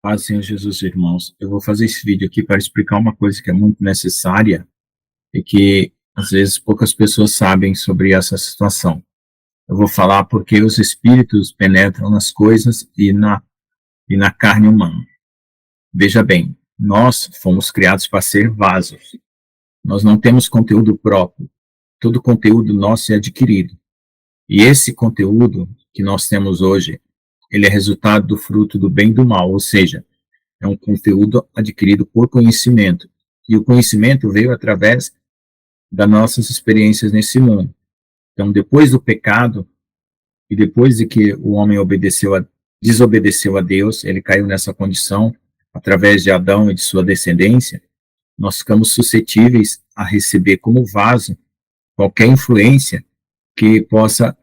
Paz, Senhor Jesus, irmãos. Eu vou fazer esse vídeo aqui para explicar uma coisa que é muito necessária e que, às vezes, poucas pessoas sabem sobre essa situação. Eu vou falar porque os espíritos penetram nas coisas e na carne humana. Veja bem, nós fomos criados para ser vasos. Nós não temos conteúdo próprio. Todo conteúdo nosso é adquirido. E esse conteúdo que nós temos hoje, ele é resultado do fruto do bem e do mal, ou seja, é um conteúdo adquirido por conhecimento. E o conhecimento veio através das nossas experiências nesse mundo. Então, depois do pecado, e depois de que o homem desobedeceu a Deus, ele caiu nessa condição, através de Adão e de sua descendência, nós ficamos suscetíveis a receber como vaso qualquer influência que possa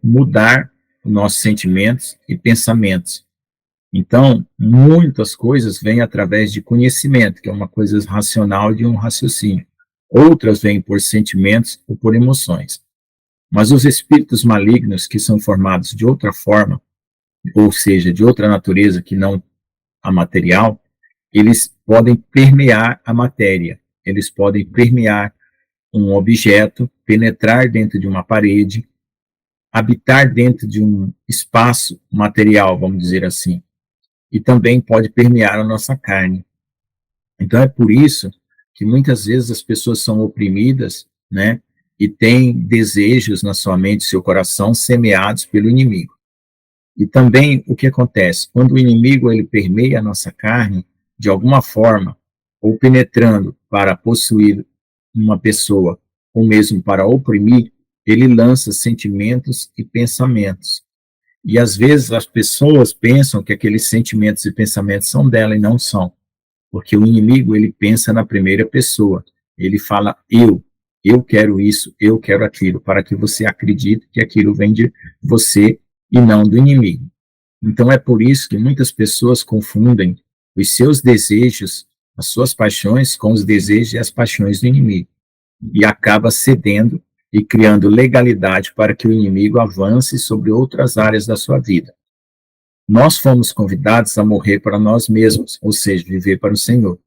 mudar os nossos sentimentos e pensamentos. Então, muitas coisas vêm através de conhecimento, que é uma coisa racional de um raciocínio. Outras vêm por sentimentos ou por emoções. Mas os espíritos malignos, que são formados de outra forma, ou seja, de outra natureza que não a material, eles podem permear a matéria, eles podem permear um objeto, penetrar dentro de uma parede, habitar dentro de um espaço material, vamos dizer assim, e também pode permear a nossa carne. Então é por isso que muitas vezes as pessoas são oprimidas, né, e têm desejos na sua mente, seu coração, semeados pelo inimigo. E também o que acontece? Quando o inimigo ele permeia a nossa carne, de alguma forma, ou penetrando para possuir uma pessoa, ou mesmo para oprimir, ele lança sentimentos e pensamentos. E às vezes as pessoas pensam que aqueles sentimentos e pensamentos são dela e não são. Porque o inimigo, ele pensa na primeira pessoa. Ele fala eu quero isso, eu quero aquilo, para que você acredite que aquilo vem de você e não do inimigo. Então é por isso que muitas pessoas confundem os seus desejos, as suas paixões, com os desejos e as paixões do inimigo. E acaba cedendo e criando legalidade para que o inimigo avance sobre outras áreas da sua vida. Nós fomos convidados a morrer para nós mesmos, ou seja, viver para o Senhor.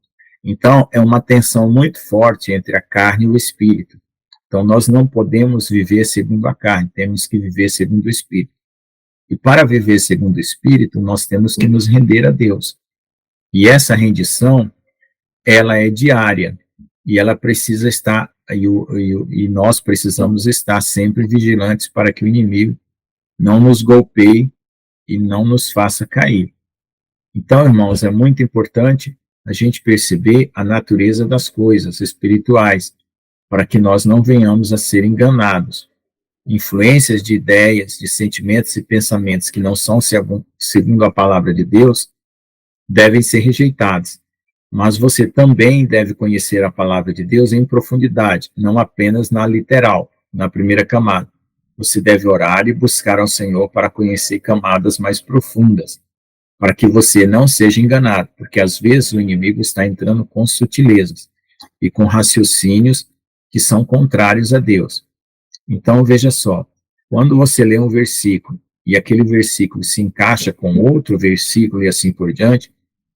Então, é uma tensão muito forte entre a carne e o espírito. Então, nós não podemos viver segundo a carne, temos que viver segundo o espírito. E para viver segundo o espírito, nós temos que nos render a Deus. E essa rendição, ela é diária, e ela precisa estar, e nós precisamos estar sempre vigilantes para que o inimigo não nos golpeie e não nos faça cair. Então, irmãos, é muito importante a gente perceber a natureza das coisas espirituais, para que nós não venhamos a ser enganados. Influências de ideias, de sentimentos e pensamentos que não são segundo a palavra de Deus, devem ser rejeitados. Mas você também deve conhecer a palavra de Deus em profundidade, não apenas na literal, na primeira camada. Você deve orar e buscar ao Senhor para conhecer camadas mais profundas, para que você não seja enganado, porque às vezes o inimigo está entrando com sutilezas e com raciocínios que são contrários a Deus. Então veja só, quando você lê um versículo e aquele versículo se encaixa com outro versículo e assim por diante,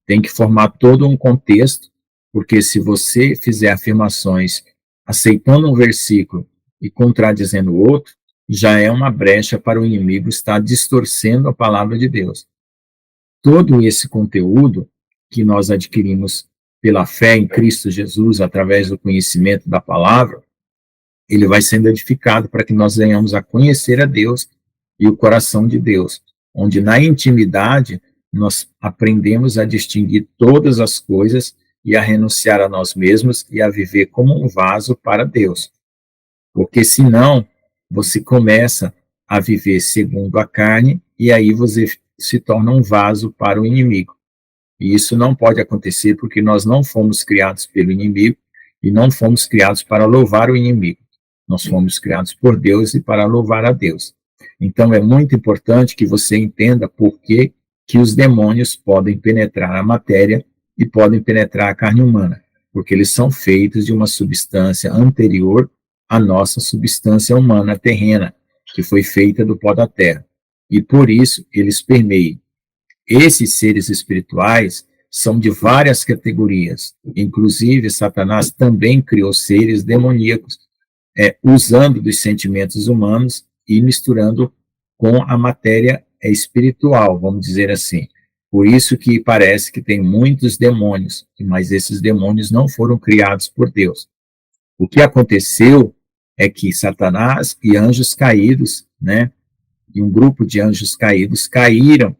tem que formar todo um contexto, porque se você fizer afirmações aceitando um versículo e contradizendo o outro, já é uma brecha para o inimigo estar distorcendo a palavra de Deus. Todo esse conteúdo que nós adquirimos pela fé em Cristo Jesus, através do conhecimento da palavra, ele vai sendo edificado para que nós venhamos a conhecer a Deus e o coração de Deus, onde na intimidade nós aprendemos a distinguir todas as coisas e a renunciar a nós mesmos e a viver como um vaso para Deus. Porque senão você começa a viver segundo a carne e aí você se torna um vaso para o inimigo. E isso não pode acontecer porque nós não fomos criados pelo inimigo e não fomos criados para louvar o inimigo. Nós fomos criados por Deus e para louvar a Deus. Então é muito importante que você entenda por que os demônios podem penetrar a matéria e podem penetrar a carne humana, porque eles são feitos de uma substância anterior à nossa substância humana terrena, que foi feita do pó da terra. E por isso eles permeiam. Esses seres espirituais são de várias categorias, inclusive Satanás também criou seres demoníacos, usando dos sentimentos humanos e misturando com a matéria espiritual, vamos dizer assim. Por isso que parece que tem muitos demônios, mas esses demônios não foram criados por Deus. O que aconteceu é que Satanás e anjos caídos, né, e um grupo de anjos caídos caíram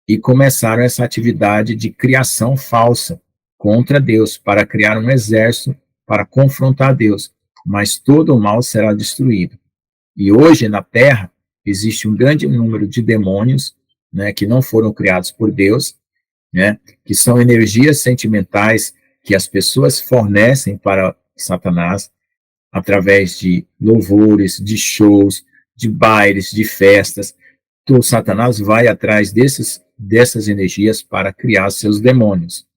e começaram essa atividade de criação falsa contra Deus, para criar um exército para confrontar Deus. Mas todo o mal será destruído. E hoje na Terra existe um grande número de demônios, né, que não foram criados por Deus, né, que são energias sentimentais que as pessoas fornecem para Satanás através de louvores, de shows, de bailes, de festas. Então, Satanás vai atrás dessas energias para criar seus demônios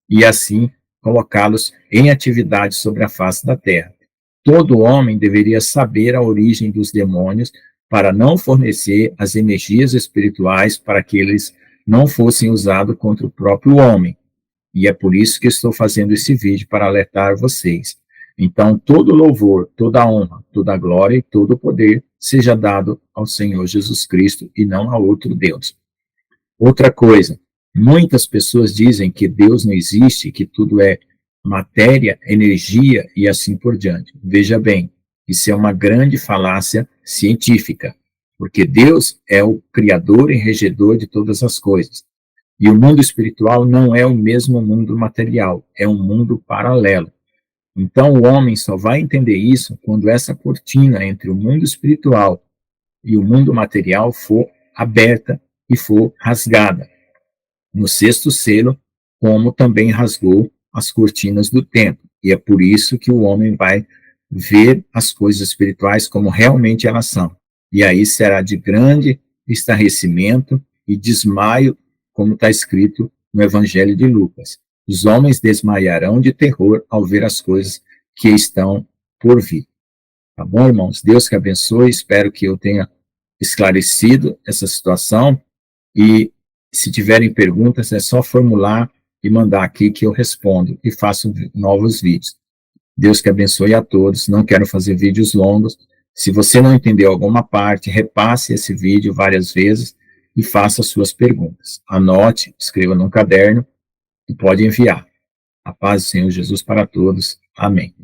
e assim colocá-los em atividade sobre a face da Terra. Todo homem deveria saber a origem dos demônios para não fornecer as energias espirituais para que eles não fossem usados contra o próprio homem. E é por isso que estou fazendo esse vídeo, para alertar vocês. Então, todo louvor, toda honra, toda glória e todo poder seja dado ao Senhor Jesus Cristo e não a outro Deus. Outra coisa, muitas pessoas dizem que Deus não existe, que tudo é matéria, energia e assim por diante. Veja bem, isso é uma grande falácia científica, porque Deus é o criador e regedor de todas as coisas. E o mundo espiritual não é o mesmo mundo material, é um mundo paralelo. Então o homem só vai entender isso quando essa cortina entre o mundo espiritual e o mundo material for aberta e for rasgada. No sexto selo, como também rasgou as cortinas do templo. E é por isso que o homem vai ver as coisas espirituais como realmente elas são. E aí será de grande estarrecimento e desmaio, como está escrito no Evangelho de Lucas. Os homens desmaiarão de terror ao ver as coisas que estão por vir. Tá bom, irmãos? Deus que abençoe. Espero que eu tenha esclarecido essa situação. E se tiverem perguntas, é só formular e mandar aqui que eu respondo e faço novos vídeos. Deus que abençoe a todos. Não quero fazer vídeos longos. Se você não entendeu alguma parte, repasse esse vídeo várias vezes e faça suas perguntas. Anote, escreva num caderno e pode enviar. A paz do Senhor Jesus para todos. Amém.